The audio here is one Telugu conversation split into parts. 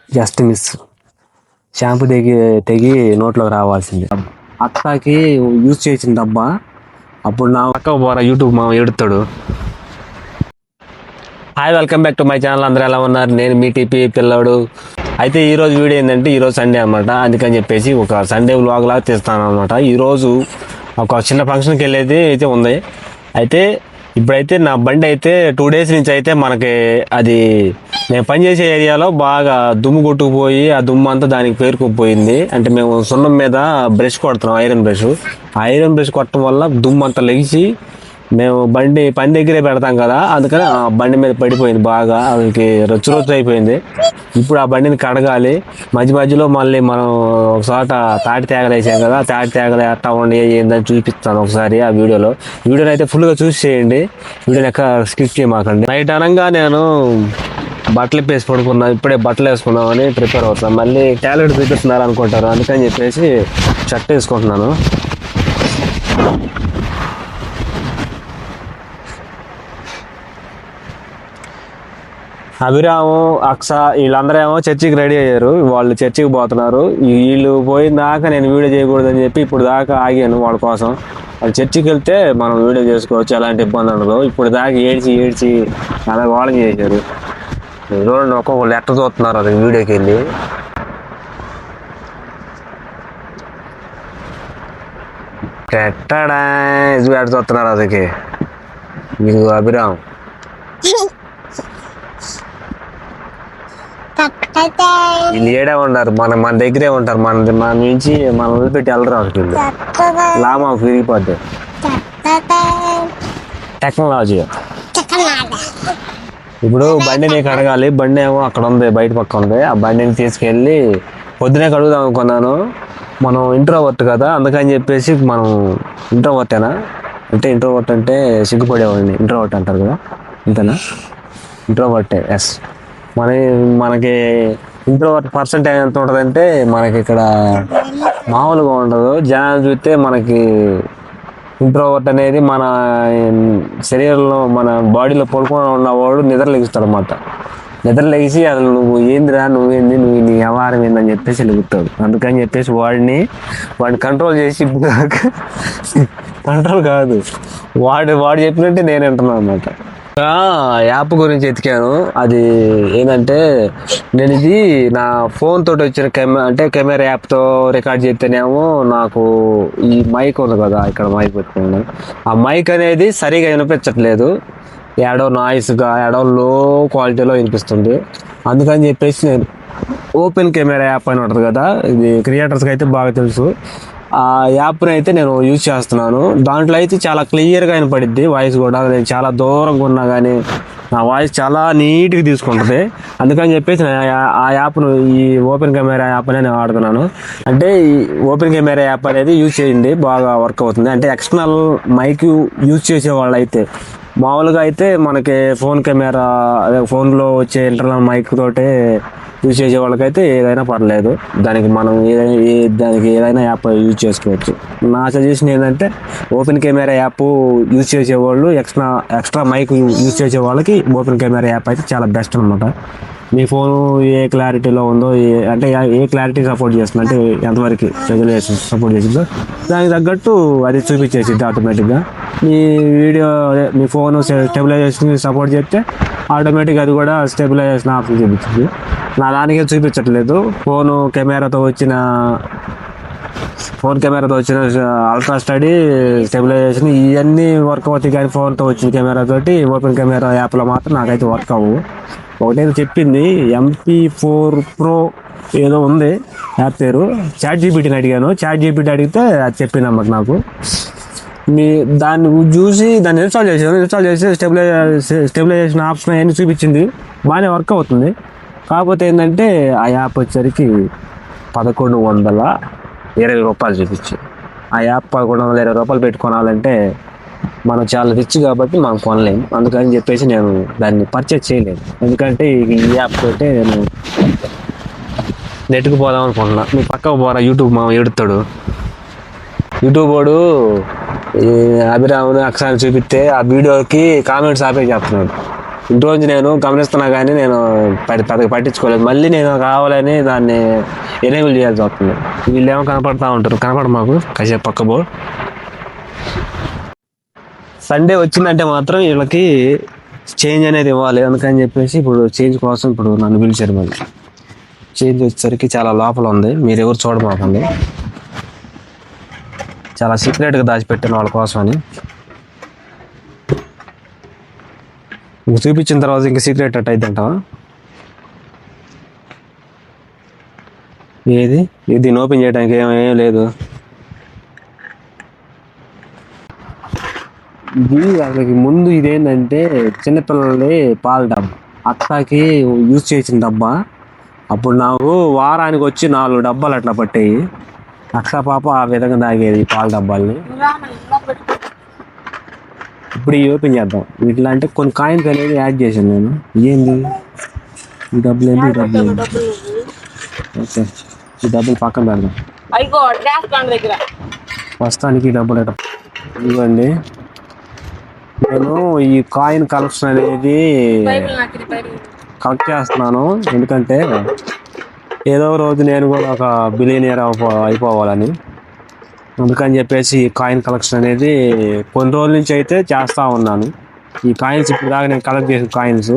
Just miss. షాంపూ తెగి నోట్లోకి రావాల్సింది. అక్కకి యూజ్ చేసిన డబ్బా. అప్పుడు నా పక్క పోరా యూట్యూబ్ మా ఎడుతాడు. Hi, welcome back to my channel. అందరూ ఎలా ఉన్నారు? నేను మీ టీపీ పిల్లాడు. అయితే ఈరోజు వీడియో ఏంటంటే, ఈరోజు సండే అనమాట. అందుకని చెప్పేసి ఒక సండే వ్లాగ్ లాగా తీస్తాను అనమాట. ఈరోజు ఒక చిన్న ఫంక్షన్కి వెళ్ళేది అయితే ఉంది. అయితే ఇప్పుడైతే నా బండి అయితే 2 days నుంచి అయితే మనకి అది నేను పనిచేసే ఏరియాలో బాగా దుమ్ము కొట్టుకుపోయి ఆ దుమ్ము అంతా దానికి పేరుకుపోయింది. అంటే మేము సున్నం మీద బ్రష్ కొడుతున్నాం, ఐరన్ బ్రష్ కొట్టడం వల్ల దుమ్ము అంతా లెగిసి మేము బండి పని దగ్గరే పెడతాం కదా, అందుకని ఆ బండి మీద పడిపోయింది. బాగా అది రొచ్చు అయిపోయింది. ఇప్పుడు ఆ బండిని కడగాలి. మధ్యలో మళ్ళీ మనం ఒకసారి తాటి తేగలు వేసాం కదా, తాటి తేగలు ఎట్టా ఉండి ఏందని చూపిస్తాను ఒకసారి ఆ వీడియోని అయితే ఫుల్గా చూసి చేయండి. వీడియోని ఎక్కడ స్కిప్ చేయమాకండి. నైట్ అనగా నేను బట్టలు వేసి పడుకున్నాను. ఇప్పుడే బట్టలు వేసుకుందామని ప్రిపేర్ అవుతాను. మళ్ళీ టాయిలెట్ చూపిస్తున్నారు అనుకుంటారు, అందుకని చెప్పేసి షర్ట్ వేసుకుంటున్నాను. అభిరాము, అక్స వీళ్ళందరూ ఏమో చర్చికి రెడీ అయ్యారు. వాళ్ళు చర్చికి పోతున్నారు. వీళ్ళు పోయిన దాకా నేను వీడియో చేయకూడదని చెప్పి ఇప్పుడు దాకా ఆగాను వాళ్ళ కోసం. వాళ్ళు చర్చికి వెళ్తే మనం వీడియో చేసుకోవచ్చు, ఎలాంటి ఇబ్బంది ఉండదు. ఇప్పుడు దాకా ఏడ్చి అలా వాళ్ళని చేశారు. చూడండి, ఒక్కొక్కళ్ళు ఎట్ట చూస్తున్నారు అది వీడియోకి వెళ్ళి. ఎట్టడా ఎట్ట చూస్తున్నారు అదికి మీకు అభిరామ్. వీళ్ళు ఏడే ఉంటారు, మన దగ్గరే ఉంటారు. మన నుంచి మనం వదిలిపెట్టి వెళ్ళరు. వీళ్ళు లామా విరిగిపోద్ది. టెక్నాలజీ. ఇప్పుడు బండిని కడగాలి. బండి ఏమో అక్కడ ఉంది, బయట పక్క ఉంది. ఆ బండిని తీసుకెళ్ళి పొద్దునే కడుగుదాం అనుకున్నాను. మనం ఇంట్రోవర్ట్ కదా, అందుకని చెప్పేసి మనం ఇంట్రోవర్టేనా అంటే ఇంట్రోవర్ట్ అంటే సిగ్గుపడేవాడిని ఇంట్రోవర్ట్ అంటారు కదా, అంతేనా? ఇంట్రోవర్టే. ఎస్. మనకి ఇంట్రోవర్ట్ పర్సెంటేజ్ ఎంత ఉంటుందంటే మనకి ఇక్కడ మామూలుగా ఉండదు. జనాలు చూస్తే మనకి ఇంట్రోవర్ట్ అనేది మన శరీరంలో మన బాడీలో పడుకొని ఉన్నవాడు నిద్రలేగిస్తాడు అన్నమాట. నిద్రలేసి అసలు నువ్వు ఏందిరా, నువ్వేంది, నీ వ్యవహారం ఏందని చెప్పేసి వెలుగుతాడు. అందుకని చెప్పేసి వాడిని కంట్రోల్ చేసి కంట్రోల్ కాదు, వాడు చెప్పినట్టే నేను వింటున్నాను అన్నమాట. యాప్ గురించి ఎతికాను. అది ఏంటంటే, నేను ఇది నా ఫోన్ తోటి వచ్చిన కెమెరా యాప్తో రికార్డ్ చేస్తేనేమో నాకు ఈ మైక్ ఉంది కదా, ఇక్కడ మైక్ పెట్టుకున్నాను. ఆ మైక్ అనేది సరిగా వినిపించట్లేదు. ఏడో నాయిస్గా, ఏడో లో క్వాలిటీలో వినిపిస్తుంది. అందుకని చెప్పేసి నేను ఓపెన్ కెమెరా యాప్ అని ఉంటుంది కదా, ఇది క్రియేటర్స్కి అయితే బాగా తెలుసు. ఆ యాప్ని అయితే నేను యూజ్ చేస్తున్నాను. దాంట్లో అయితే చాలా క్లియర్గా వినపడిద్ది వాయిస్ కూడా. నేను చాలా దూరంగా ఉన్నా కానీ నా వాయిస్ చాలా నీట్గా తీసుకుంటుంది. అందుకని చెప్పేసి ఆ యాప్ను, ఈ ఓపెన్ కెమెరా యాప్ అని నేను వాడుతున్నాను. అంటే ఈ ఓపెన్ కెమెరా యాప్ అనేది యూజ్ చేయండి, బాగా వర్క్ అవుతుంది. అంటే ఎక్స్టర్నల్ మైక్ యూజ్ చేసే వాళ్ళు అయితే, మామూలుగా అయితే మనకి ఫోన్ కెమెరా, అదే ఫోన్లో వచ్చే ఇంటర్నల్ మైక్ తోటే యూజ్ చేసే వాళ్ళకైతే ఏదైనా పర్లేదు. దానికి మనం ఏదైనా యాప్ యూజ్ చేసుకోవచ్చు. నా సజెషన్ ఏంటంటే, ఓపెన్ కెమెరా యాప్ యూజ్ చేసేవాళ్ళు, ఎక్స్ట్రా మైక్ యూజ్ చేసే వాళ్ళకి ఓపెన్ కెమెరా యాప్ అయితే చాలా బెస్ట్ అనమాట. మీ ఫోన్ ఏ క్లారిటీలో ఉందో, అంటే ఏ క్లారిటీ సపోర్ట్ చేస్తుంది, అంటే ఎంతవరకు రెగ్యులేషన్ సపోర్ట్ చేసిందో దానికి తగ్గట్టు అది చూపించేసింది ఆటోమేటిక్గా. మీ వీడియో, మీ ఫోన్ స్టెబిలైజేషన్ సపోర్ట్ చేస్తే ఆటోమేటిక్గా అది కూడా స్టెబిలైజేషన్ ఆప్షన్ చూపించింది. నా దానికే చూపించట్లేదు. ఫోన్ కెమెరాతో వచ్చిన అల్ట్రా స్టడీ, స్టెబిలైజేషన్ ఇవన్నీ వర్క్ అవుతాయి. కానీ ఫోన్తో వచ్చిన కెమెరాతోటి ఓపెన్ కెమెరా యాప్లో మాత్రం నాకైతే వర్క్ అవ్వవు. ఒకటేదో చెప్పింది, MP4 Pro ఏదో ఉంది యాప్ పేరు. చాట్ జీపీటీని అడిగాను. చాట్ జీపీటీ అడిగితే అది చెప్పింది అన్నమాట నాకు. దాన్ని చూసి దాన్ని ఇన్స్టాల్ చేసి స్టెబిలైజేషన్ ఆప్షన్ అవన్నీ చూపించింది. బాగానే వర్క్ అవుతుంది. కాకపోతే ఏంటంటే ఆ యాప్ వచ్చేసరికి 1120 రూపాయలు చూపించి, ఆ యాప్ 1120 రూపాయలు పెట్టి కొనాలంటే మనం చాలా రిచ్ కాబట్టి మనం కొనలేము. అందుకని చెప్పేసి నేను దాన్ని పర్చేజ్ చేయలేను. ఎందుకంటే ఈ యాప్ తోటే నేను నెట్కి పోదాం అనుకుంటున్నా. మీ పక్కకు పోరా యూట్యూబ్ మా ఎడుతాడు. యూట్యూబ్ వాడు అభిరాముని అక్షరాన్ని చూపిస్తే ఆ వీడియోకి కామెంట్స్ ఆపే చెప్తున్నాడు. ఇంటి నుంచి నేను గమనిస్తున్నా కానీ నేను పెద్దగా పట్టించుకోలేదు. మళ్ళీ నేను కావాలని దాన్ని ఎనేబుల్ చేయాల్సి వస్తుంది. వీళ్ళేమో కనపడతా ఉంటారు, కనపడ మాకు కాసేపు పక్కబో. సండే వచ్చిందంటే మాత్రం వీళ్ళకి చేంజ్ అనేది ఇవ్వాలి. అందుకని చెప్పేసి ఇప్పుడు చేంజ్ కోసం ఇప్పుడు నన్ను పిలిచారు. మళ్ళీ చేంజ్ వచ్చేసరికి చాలా లోపల ఉంది, మీరు ఎవరు చూడమాకండి. చాలా సీక్రెట్గా దాచిపెట్టాను వాళ్ళ కోసం అని. ఇంక చూపించిన తర్వాత ఇంకా సీక్రెట్ అట్ అయితే అంటావా? ఏది దీన్ని ఓపెన్ చేయడానికి ఏమేం లేదు. ఇది వాళ్ళకి ముందు ఇదేంటంటే చిన్నపిల్లలది పాల డబ్బా, అత్తకి యూజ్ చేసిన డబ్బా. అప్పుడు నాకు వారానికి వచ్చి 4 డబ్బాలు అట్లా పట్టాయి. అక్క పాప ఆ విధంగా తాగేది పాల డబ్బాల్ని. ఇప్పుడు ఈ ఓపెన్ చేద్దాం. ఇట్లా అంటే కొన్ని కాయిన్స్ అనేది యాడ్ చేశాను నేను. ఏంది ఈ డబ్బులు? ఏంది ఈ డబ్బులు? ఓకే, ఈ డబ్బులు పక్కన పెడదాం. ప్రస్తుతానికి ఈ డబ్బులు ఇవ్వండి. నేను ఈ కాయిన్ కలెక్షన్ అనేది కలెక్ట్ చేస్తున్నాను, ఎందుకంటే ఏదో రోజు నేను కూడా ఒక బిలియనియర్ అయిపోవాలని. అందుకని చెప్పేసి ఈ కాయిన్ కలెక్షన్ అనేది కొన్ని రోజుల నుంచి అయితే చేస్తూ ఉన్నాను. ఈ కాయిన్స్ ఇప్పుడు దాకా నేను కలెక్ట్ చేసిన కాయిన్స్,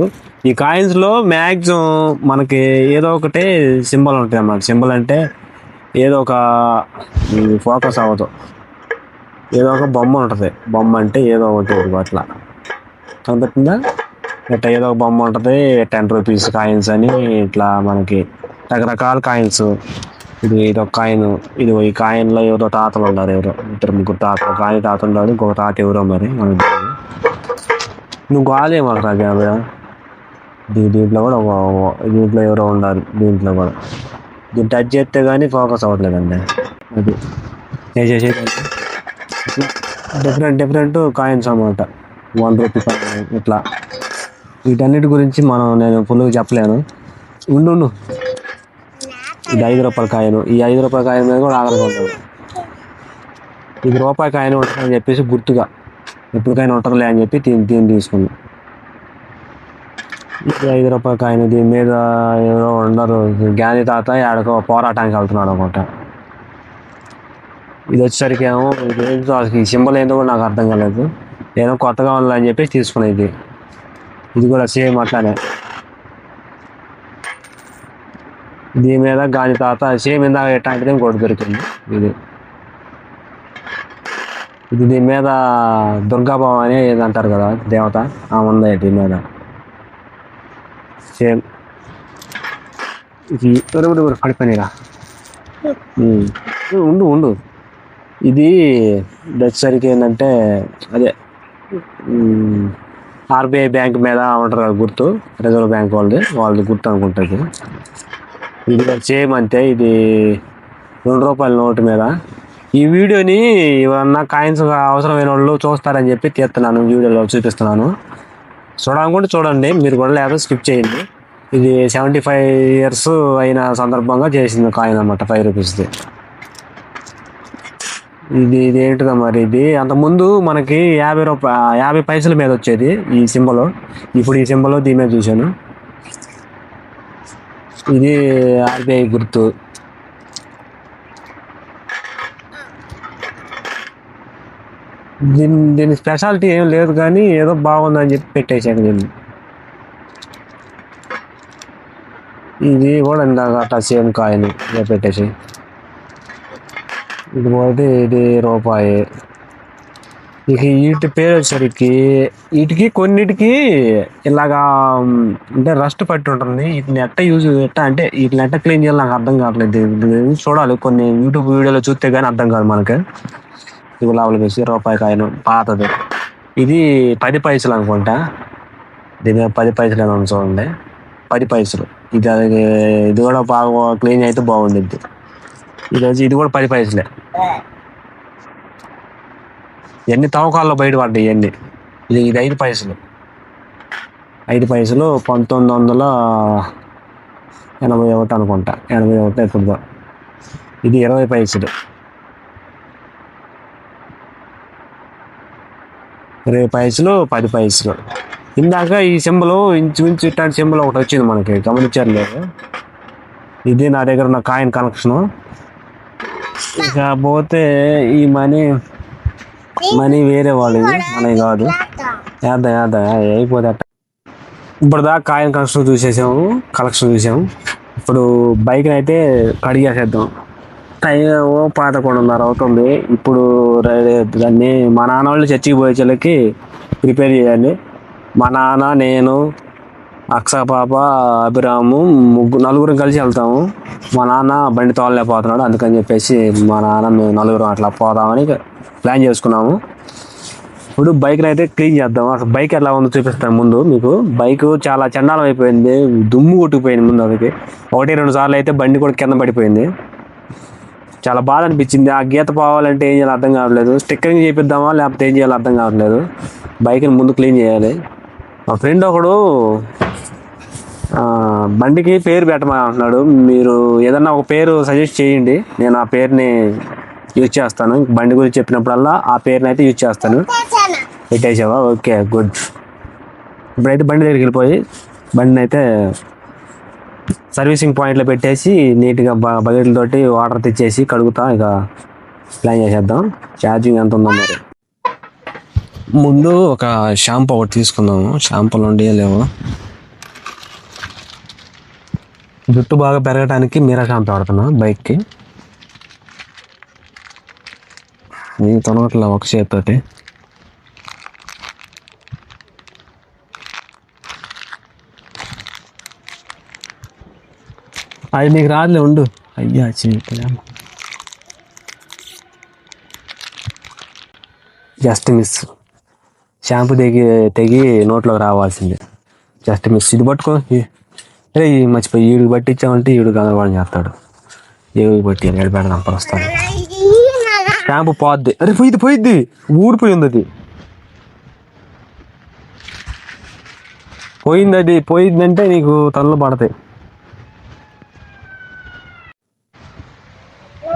ఈ కాయిన్స్లో మ్యాక్సిమం మనకి ఏదో ఒకటి సింబల్ ఉంటుంది అన్నమాట. సింబల్ అంటే ఏదో ఒక ఫోకస్ అవ్వదు, ఏదో ఒక బొమ్మ ఉంటుంది. బొమ్మ అంటే ఏదో ఒకటి అట్లా కనపడుతుందా? ఇట్లా ఏదో ఒక బొమ్మ ఉంటుంది. 10 రూపీస్ కాయిన్స్ అని ఇట్లా మనకి రకరకాల కాయిన్స్. ఇదొక కాయిన్. ఈ కాయిన్లో ఎవరో తాతలు ఉన్నారు, ఎవరో 2-3 తాతలు. కాని తాత ఉన్నాడు, ఇంకొక తాత ఎవరో మరి మనకి. నువ్వు గాలేమో రాజా. దీంట్లో కూడా దీంట్లో ఎవరో ఉన్నారు. దీంట్లో కూడా దీన్ని టచ్ చేస్తే కానీ ఫోకస్ అవ్వట్లేదండి. అది చేసేది డిఫరెంట్ కాయిన్స్ అన్నమాట. 1 రూపీ కాయిన్ ఇట్లా. వీటన్నిటి గురించి నేను ఫుల్గా చెప్పలేను. ఉండు, ఇది 5 రూపాయల కాయిన్. ఈ 5 రూపాయల కాయిన్ మీద కూడా ఆధారపడ్డాడు. ఇది రూపాయి కాయిన్ ఉంటుందని చెప్పేసి గుర్తుగా ఎప్పటికైనా ఉంటుందిలే అని చెప్పి దీన్ని తీసుకున్నాం. ఇది 5 రూపాయల కాయిన్. దీని మీద ఎవరో ఉండరు, జ్ఞాని తాత ఆడకో పోరాటానికి వెళ్తున్నాడు అనమాట. ఇది వచ్చేసరికి ఏమో ఈ సింబల్ ఏందో కూడా నాకు అర్థం కాలేదు. ఏదో కొత్తగా ఉందని చెప్పేసి తీసుకునేది. ఇది కూడా సేమ్ అట్లానే. దీని మీద గాని తాత సేమ్ ఇందాక ఎట్లాంటిది ఇంకోటి దొరికింది. ఇది దీని మీద దుర్గాబాబు అని ఏదంటారు కదా, దేవత ఉంది దీని మీద సేమ్. ఇది పడిపోయినా ఉండు. ఇది వచ్చేసరికి ఏంటంటే అదే ఆర్బీఐ బ్యాంక్ మీద ఉంటారు కదా గుర్తు, రిజర్వ్ బ్యాంక్ వాళ్ళది గుర్తు అనుకుంటుంది. ఇది సేమ్ అంతే. ఇది 2 రూపాయల నోటు మీద. ఈ వీడియోని ఏమన్నా కాయిన్స్ అవసరమైన వాళ్ళు చూస్తారని చెప్పి తీస్తున్నాను, వీడియోలో చూపిస్తున్నాను. చూడాలనుకుంటే చూడండి, మీరు కూడా లేదా స్కిప్ చేయండి. ఇది 75 ఇయర్స్ అయిన సందర్భంగా చేసింది కాయిన్ అన్నమాట, 5 రూపీస్ది. ఇది ఏంటిదా మరి? ఇది అంతకుముందు మనకి 50 పైసల మీద వచ్చేది ఈ సింబల్. ఇప్పుడు ఈ సింబల్ దీని మీద చూశాను. ఇది ఆర్బీఐ గుర్తు. దీని స్పెషాలిటీ ఏం లేదు, కానీ ఏదో బాగుందని చెప్పి పెట్టేసాను దీన్ని. ఇది కూడా ఇందాక అట్లా సేమ్ కాయిన్ పెట్టేసి. ఇది పోతే ఇది రూపాయి. ఇక వీటి పేరు వచ్చేసరికి వీటికి కొన్నిటికి ఇలాగా అంటే రస్ట్ పట్టి ఉంటుంది. వీటిని ఎట్ట అంటే వీటిని ఎట్ట క్లీన్ చేయాలి నాకు అర్థం కావట్లేదు. చూడాలి, కొన్ని యూట్యూబ్ వీడియోలో చూస్తే కానీ అర్థం కాదు మనకి. ఇవి లావులు వేసి రూపాయి కాయిన్ పాతది. ఇది 10 పైసలు అనుకుంటా. దీని 10 పైసలు అని చూడండి, 10 పైసలు. ఇది కూడా బాగా క్లీన్ అయితే బాగుండిద్ది. ఇది కూడా 10 పైసలే. ఎన్ని తవ్వకాల్లో బయటపడ్డాయి ఇవన్నీ. ఇది 5 పైసలు. 5 పైసలు 1981 అనుకుంటా, 81 ఎప్పుడుదో. ఇది 20 పైసలు. 20 పైసలు, 10 పైసలు. ఇందాక ఈ సింబల్ ఇంచుమించు ఇట్లాంటి సింబల్ ఒకటి వచ్చింది మనకి, గమనించారు లేదు? ఇది నా దగ్గర ఉన్న కాయిన్ కనెక్షన్. ఇక పోతే ఈ మనీ వేరే వాళ్ళు, మనవి కాదు. యాదా అయిపోతే అట్ట. ఇప్పుడు దాకా కాయిన్ కలెక్షన్ చూసాము. ఇప్పుడు బైక్ అయితే కడిగేసేద్దాం. టైం 11:30 అవుతుంది. ఇప్పుడు దాన్ని మా నాన్న వాళ్ళు చర్చికి పోయేసరికి ప్రిపేర్ చేయాలి. మా నాన్న, నేను, అక్ష పాప, అభిరాము నలుగురం కలిసి వెళ్తాము. మా నాన్న బండి తోలలేకపోతున్నాడు, అందుకని చెప్పేసి మా నాన్న మేము నలుగురం అట్లా పోదామని ప్లాన్ చేసుకున్నాము. ఇప్పుడు బైక్ని అయితే క్లీన్ చేద్దాం. అసలు బైక్ ఎలా ఉందో చూపిస్తాను ముందు మీకు. బైక్ చాలా చండాలం అయిపోయింది, దుమ్ము కొట్టుకుపోయింది ముందు. అందుకే 1-2 సార్లు అయితే బండి కూడా కింద పడిపోయింది. చాలా బాధ అనిపించింది. ఆ గీత పోవాలంటే ఏం చేయాలో అర్థం కావట్లేదు. స్టిక్కరింగ్ చేపిద్దామా లేకపోతే ఏం చేయాలో అర్థం కావట్లేదు. బైక్ని ముందు క్లీన్ చేయాలి. మా ఫ్రెండ్ ఒకడు బండికి పేరు పెట్టమని అంటున్నాడు. మీరు ఏదన్నా ఒక పేరు సజెస్ట్ చేయండి, నేను ఆ పేరుని యూజ్ చేస్తాను. బండి గురించి చెప్పినప్పుడల్లా ఆ పేరుని అయితే యూజ్ చేస్తాను. పెట్టేసావా? Okay, good. ఇప్పుడైతే బండి దగ్గరికి వెళ్ళిపోయి బండిని అయితే సర్వీసింగ్ పాయింట్లో పెట్టేసి నీట్గా బకెట్లతోటి వాటర్ తెచ్చేసి కడుగుతా. ఇక ప్లాన్ చేసేద్దాం. ఛార్జింగ్ ఎంత ఉందో మరి. ముందు ఒక షాంపూ ఒకటి తీసుకుందాము. షాంపూలు ఉండే లేవు. జుట్టు బాగా పెరగడానికి మీరా షాంపూ వాడుతున్నా బైక్కి. నేను తొనగట్లా ఒక చేతితోటి. అది నీకు రాదులే, ఉండు. అయ్యా జస్ట్ మిస్. షాంపూ తెగి నోట్లోకి రావాల్సిందే. Just miss. ఇది పట్టుకో. అరే మర్చిపోయి ఈడికి పట్టించామంటే ఈడు గందరగోళం చేస్తాడు. ఏవి పట్టి ఏడు పెడదాం పరుస్తాడు. షాంపూ పోద్ది. అరే పోయిద్ది, ఊడిపోయింది. అది పోయిందంటే నీకు తలలు పడతాయి.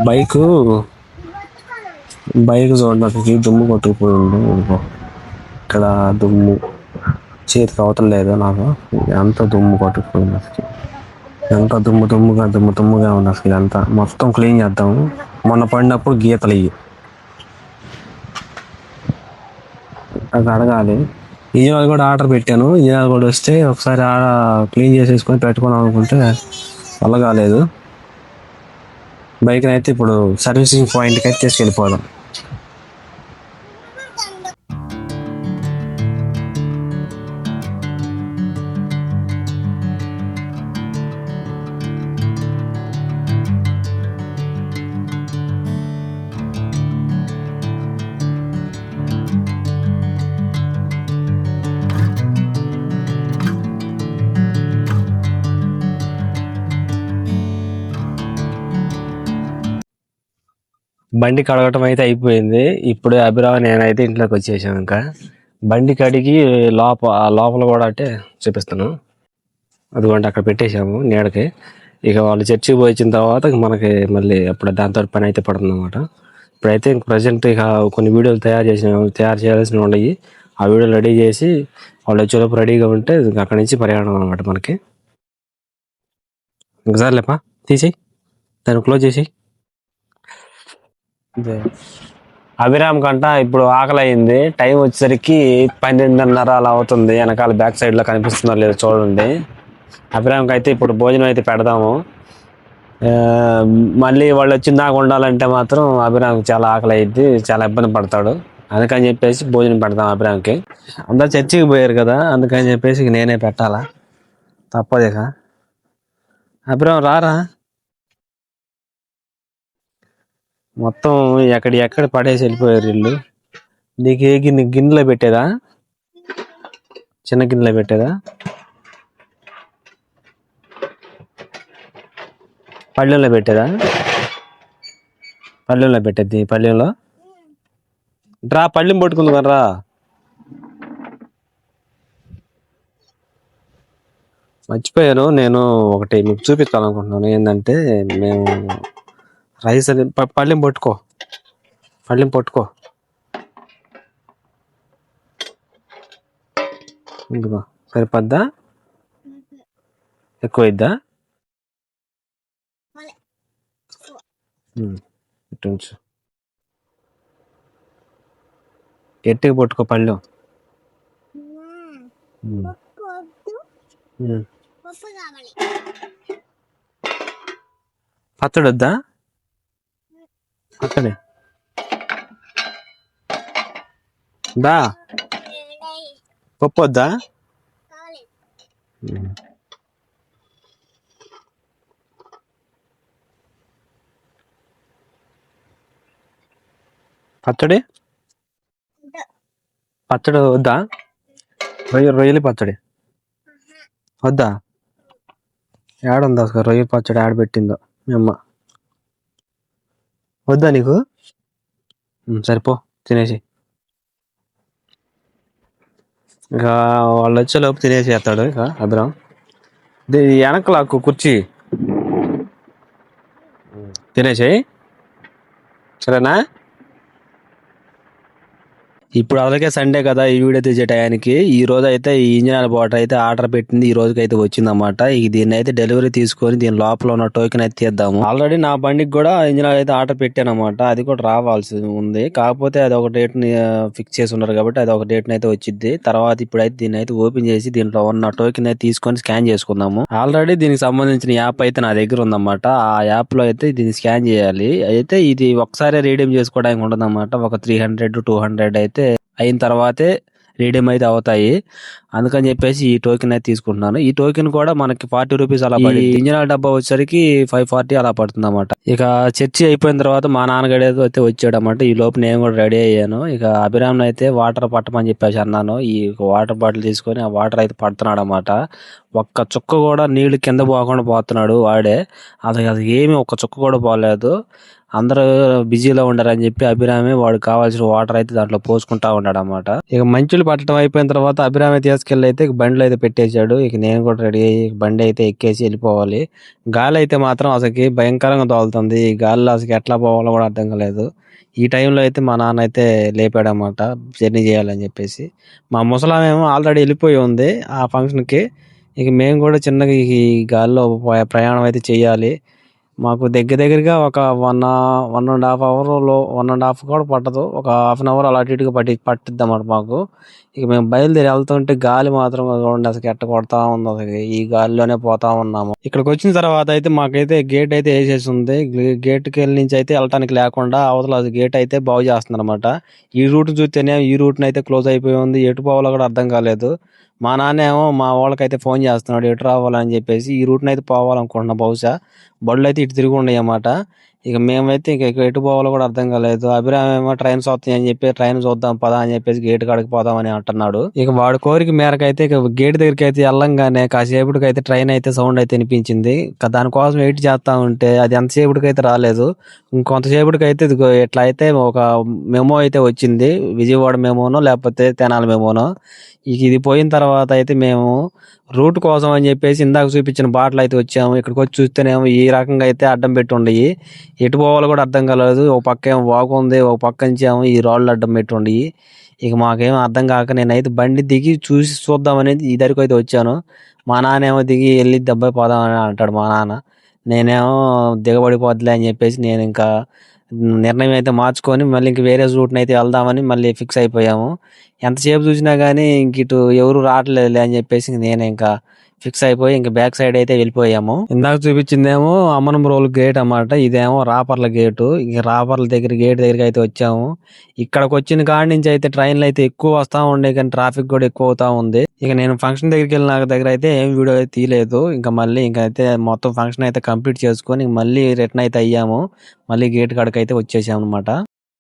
బైక్ చూడడానికి దుమ్ము కొట్టుకుపోయింది. ఇక్కడ దుమ్ము చేతికి అవతల లేదు నాకు. ఎంత దుమ్ము కొట్టుకుపోయింది అసలు. ఎంత దుమ్ముగా ఉంది అసలు. ఇదంతా మొత్తం క్లీన్ చేద్దాము. మొన్న పడినప్పుడు గీతలు ఇవి అది అడగాలి. ఇంజన్ కూడా ఆర్డర్ పెట్టాను. ఇంజన్ కూడా వస్తే ఒకసారి క్లీన్ చేసేసుకొని పెట్టుకున్నాం అనుకుంటే వల్ల కాలేదు. బైక్ని అయితే ఇప్పుడు సర్వీసింగ్ పాయింట్కి అయితే తీసుకెళ్ళిపోదాం. బండి కడగటం అయితే అయిపోయింది. ఇప్పుడు అభిరామ్ నేనైతే ఇంట్లోకి వచ్చేసాను. ఇంకా బండి కడిగి లోపల కూడా అంటే చూపిస్తాను. అదిగోండి అక్కడ పెట్టేశాము నీడకి. ఇక వాళ్ళు చర్చికి పోయి వచ్చిన తర్వాత మనకి మళ్ళీ అప్పుడు దాంతో పని అయితే పడుతుంది అనమాట. ఇప్పుడైతే ఇంక ప్రజెంట్ ఇక కొన్ని వీడియోలు తయారు చేయాల్సినవి ఉన్నాయి. ఆ వీడియోలు రెడీ చేసి వాళ్ళు వచ్చేలోపు రెడీగా ఉంటే అక్కడి నుంచి ప్రయాణం అనమాట మనకి. ఇంకసారి లేపా తీసేయి, దాన్ని క్లోజ్ చేసి. అభిరామ్ కంట ఇప్పుడు ఆకలి అయింది. టైం వచ్చేసరికి 12:30 అలా అవుతుంది. వెనకాల బ్యాక్ సైడ్ లో కనిపిస్తుందో లేదో చూడండి. అభిరామ్కి అయితే ఇప్పుడు భోజనం అయితే పెడదాము. మళ్ళీ వాళ్ళు వచ్చిన దాకా ఉండాలంటే మాత్రం అభిరామ్కి చాలా ఆకలి అయింది, చాలా ఇబ్బంది పడతాడు. అందుకని చెప్పేసి భోజనం పెడదాం అభిరామ్కి. అందరు చర్చికి పోయారు కదా, అందుకని చెప్పేసి నేనే పెట్టాలా, తప్పదు. ఇక అభిరామ్ రారా. మొత్తం ఎక్కడ పడేసి వెళ్ళిపోయారు వీళ్ళు. నీకు ఏ గిన్నెలో పెట్టేదా, చిన్న గిన్నెలో పెట్టేదా, పళ్ళెంలో పెట్టేదా? పళ్ళెంలో పెట్టేది. పళ్ళెంలో రా, పళ్ళెం పట్టుకుంది కదరా. మర్చిపోయాను, నేను ఒకటి మీకు చూపించాలనుకుంటున్నాను. ఏంటంటే మేము రైస్ అది పళ్ళెం పట్టుకో ఇంకో సరిపోద్దా, ఎక్కువ అయిద్దా? ఇటు ఉంచు. గట్టిగా పట్టుకో పళ్ళు. పచ్చడి వద్దా? పచ్చడి దా, పప్పు వద్దా? పచ్చడి పచ్చడి వద్దా? రొయ్యలు పచ్చడి వద్దా? ఏడుందా అసలు రొయ్యల పచ్చడి ఆడబెట్టిందో మీ అమ్మ? వద్దా నీకు? సరిపో తినేసి. ఇంకా వాళ్ళు వచ్చేలోపు తినేసేస్తాడు ఇక అబ్రాం. వెనకలాకు కుర్చీ తినేసేయి, సరేనా? ఇప్పుడు అలాగే సండే కదా, ఈ వీడియో తీసే టయానికి ఈ రోజు అయితే ఈ ఇంజిన్ ఆయిల్ బాటిల్ అయితే ఆర్డర్ పెట్టింది, ఈ రోజుకి అయితే వచ్చిందన్నమాట. దీన్ని అయితే డెలివరీ తీసుకొని దీని లోపల ఉన్న టోకెన్ అయితే తీద్దాము. ఆల్రెడీ నా బండికి కూడా ఇంజిన్ ఆయిల్ అయితే ఆర్డర్ పెట్టాను అనమాట, అది కూడా రావాల్సి ఉంది. కాకపోతే అది ఒక డేట్ ని ఫిక్స్ చేసి ఉన్నారు కాబట్టి అది ఒక డేట్ అయితే వచ్చింది. తర్వాత ఇప్పుడైతే దీన్ని అయితే ఓపెన్ చేసి దీంట్లో ఉన్న టోకెన్ అయితే తీసుకొని స్కాన్ చేసుకుందాము. ఆల్రెడీ దీనికి సంబంధించిన యాప్ అయితే నా దగ్గర ఉందన్నమాట. ఆ యాప్ లో అయితే దీన్ని స్కాన్ చేయాలి. అయితే ఇది ఒకసారి రీడీమ్ చేసుకోవడానికి ఉండదన్నమాట. ఒక 300-200 అయితే అయిన తర్వాతే రీడీమ్ అయితే అవుతాయి. అందుకని చెప్పేసి ఈ టోకెన్ అయితే తీసుకుంటున్నాను. ఈ టోకెన్ కూడా మనకి 40 రూపీస్ అలా పడి, ఇంజిన్ ఆయిల్ డబ్బా వచ్చేసరికి 540 అలా పడుతుంది అన్నమాట. ఇక చర్చి అయిపోయిన తర్వాత మా నాన్నగడ అయితే వచ్చాడు అన్నమాట. ఈ లోపు నేను కూడా రెడీ అయ్యాను. ఇక అభిరామ్ అయితే వాటర్ పట్టమని చెప్పేసి అన్నాను. ఈ వాటర్ బాటిల్ తీసుకొని ఆ వాటర్ అయితే పడుతున్నాడు అన్నమాట. ఒక్క చుక్క కూడా నీళ్లు కింద పోకుండా పోతున్నాడు వాడే. అసలు ఏమి ఒక్క చుక్క కూడా పోలేదు. అందరూ బిజీలో ఉండారని చెప్పి అభిరామే వాడు కావాల్సిన వాటర్ అయితే దాంట్లో పోసుకుంటా ఉన్నాడు అన్నమాట. ఇక మంచులు పట్టడం అయిపోయిన తర్వాత అభిరామే తీసుకెళ్ళి అయితే బండ్లు అయితే పెట్టేశాడు. ఇక నేను కూడా రెడీ అయ్యి బండి అయితే ఎక్కేసి వెళ్ళిపోవాలి. గాలి అయితే మాత్రం అసలుకి భయంకరంగా తోలుతుంది. ఈ గాలిలో అసలు ఎట్లా పోవాలో కూడా అర్థం కాలేదు. ఈ టైంలో అయితే మా నాన్న అయితే లేపాడన్నమాట జర్నీ చేయాలని చెప్పేసి. మా ముసలామేమో ఆల్రెడీ వెళ్ళిపోయి ఉంది ఆ ఫంక్షన్కి. ఇక మేము కూడా చిన్నగా ఈ గాలిలో ప్రయాణం అయితే చెయ్యాలి. మాకు దగ్గరగా ఒక 1.5 అవర్లో 1.5 కూడా పట్టదు, ఒక హాఫ్ అన్ అవర్ అలా అటు ఇటుగా పట్టిద్ది అన్నమాట మాకు. ఇక మేము బయలుదేరి వెళ్తుంటే గాలి మాత్రం చూడండి అసలు ఎట్ట కొడతా ఉంది. అసలు ఈ గాలిలోనే పోతా ఉన్నాము. ఇక్కడికి వచ్చిన తర్వాత అయితే మాకైతే గేట్ అయితే వేసేసి ఉంది. గేట్కి వెళ్ళి నుంచి అయితే వెళ్ళటానికి లేకుండా అవతల గేట్ అయితే బాగు చేస్తున్నారు అనమాట. ఈ రూట్ చూస్తేనే ఈ రూట్ అయితే క్లోజ్ అయిపోయి ఉంది. ఎటు పోవాలో కూడా అర్థం కాలేదు. మా నాన్న ఏమో మా వాళ్ళకైతే ఫోన్ చేస్తున్నాడు ఎటు రావాలని చెప్పేసి. ఈ రూట్ని అయితే పోవాలనుకుంటున్నా, బహుశా బళ్ళు అయితే ఇటు తిరిగి ఉన్నాయి అన్నమాట. ఇక మేమైతే ఇక ఎటు పోవాలో కూడా అర్థం కాలేదు. అభిరామ్ ఏమో ట్రైన్స్ వస్తాయి అని చెప్పి ట్రైన్ చూద్దాం పదా అని చెప్పేసి గేట్ కాడికి పోదామని అంటున్నాడు. ఇక వాడి కోరిక మేరకు అయితే ఇక గేట్ దగ్గరికి అయితే వెళ్ళంగానే కాసేపటికి అయితే ట్రైన్ అయితే సౌండ్ అయితే వినిపించింది. దానికోసం వెయిట్ చేస్తా ఉంటే అది ఎంతసేపటికి అయితే రాలేదు. ఇంకొంతసేపటికి అయితే ఇదిగో ఇట్లా అయితే ఒక మెమో అయితే వచ్చింది. విజయవాడ మెమోనో లేకపోతే తెనాలి మెమోనో. ఇక ఇది పోయిన తర్వాత అయితే మేము రూట్ కోసం అని చెప్పేసి ఇందాక చూపించిన బాటలు అయితే వచ్చాము. ఇక్కడికి వచ్చి చూస్తేనేమో ఈ రకంగా అయితే అడ్డం పెట్టి ఉండయి. ఎటు పోవాలో కూడా అర్థం కాలేదు. ఒక పక్క ఏమో వాగు ఉంది, ఒక పక్క నుంచి ఏమో ఈ రాళ్ళు అడ్డం పెట్టి ఉండయి. ఇక మాకేమో అర్థం కాక నేనైతే బండి దిగి చూసి చూద్దామనేది ఈ దగ్గరకు అయితే వచ్చాను. మా నాన్న ఏమో దిగి వెళ్ళి దెబ్బై పోదామని అంటాడు మా నాన్న. నేనేమో దిగబడిపోద్దులే అని చెప్పేసి నేను ఇంకా నిర్ణయం అయితే మార్చుకొని మళ్ళీ ఇంక వేరే రూట్ని అయితే వెళ్దామని మళ్ళీ ఫిక్స్ అయిపోయాము. ఎంతసేపు చూసినా కానీ ఇంక ఇటు ఎవరు రావట్లేదులే అని చెప్పేసి నేను ఇంకా ఫిక్స్ అయిపోయి ఇంక బ్యాక్ సైడ్ అయితే వెళ్ళిపోయాము. ఇందాక చూపించిందేమో అమ్మనం రోల్ గేట్ అన్నమాట. ఇదేమో రాపర్ల గేటు. ఇంక రాపర్ల గేట్ దగ్గరికి అయితే వచ్చాము. ఇక్కడికి వచ్చిన కాడి నుంచి అయితే ట్రైన్లు అయితే ఎక్కువ వస్తా ఉండే కానీ ట్రాఫిక్ కూడా ఎక్కువ అవుతా ఉంది. ఇక నేను ఫంక్షన్ దగ్గరికి వెళ్ళిన దగ్గర అయితే ఏం వీడియో అయితే తీయలేదు. ఇంకా మళ్ళీ అయితే మొత్తం ఫంక్షన్ అయితే కంప్లీట్ చేసుకొని మళ్ళీ రిటర్న్ అయితే అయ్యాము. మళ్ళీ గేట్ కాడికి అయితే వచ్చేసాము అనమాట.